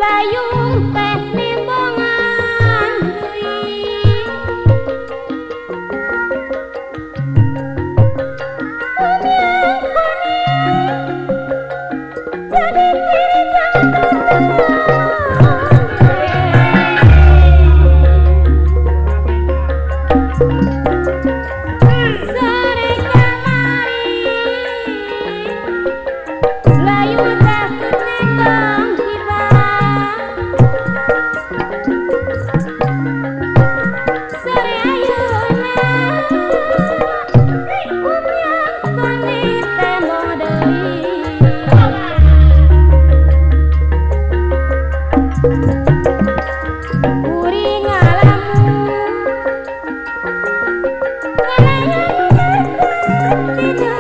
layung teh nimbongan deui jadi ciri sore kamari layu teh ketimbang sore ayeuna umyang koni teh moh deui kuring ngalamun ngalayan deketina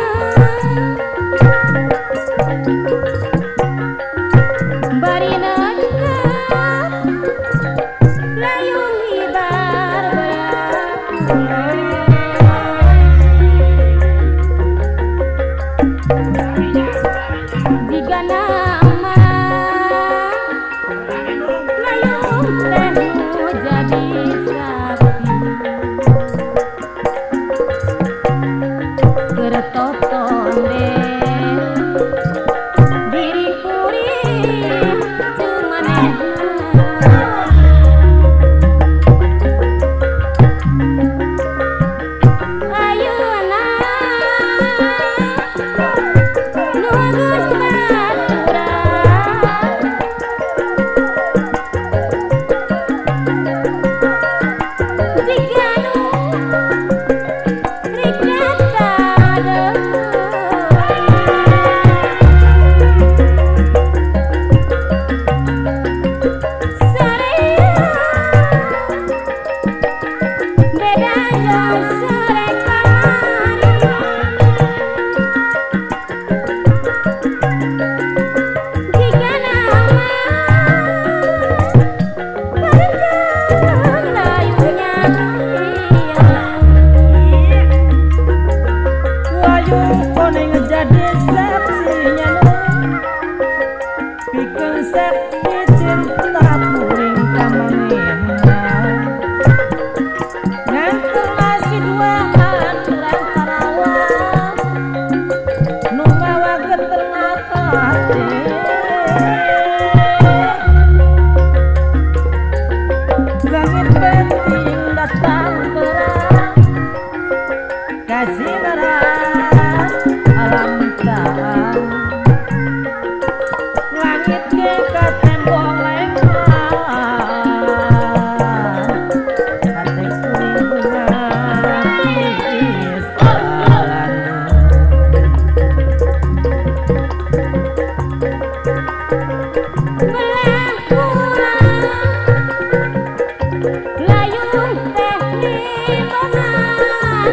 bari nangkep layung ibar jika nama layung tehmu jadi saksi keretoton deh diri kuring jeung manehna ayeuna nu geus baturan jika nu rikna beda jeung sore kamari jika nama parenceun layunya layung kuning jadi saksinya pikeun saksi cinta kuring ka manehna nganteng masih duaan urang karawang nu mawa geter mata hati langit penting datang terang kasih merah alam tak langit ke katembong lengkap hati kuning bunga pisahan belah kurang layung teh nimbongan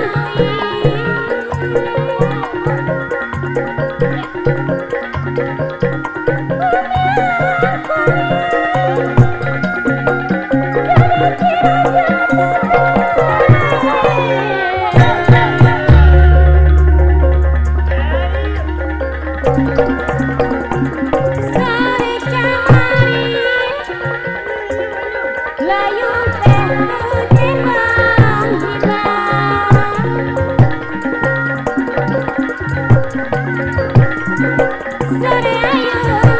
sore kamari layung teh ketimbang sore ayeuna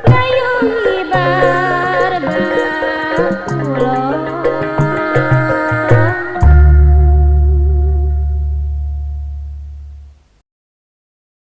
Dayung ibar batu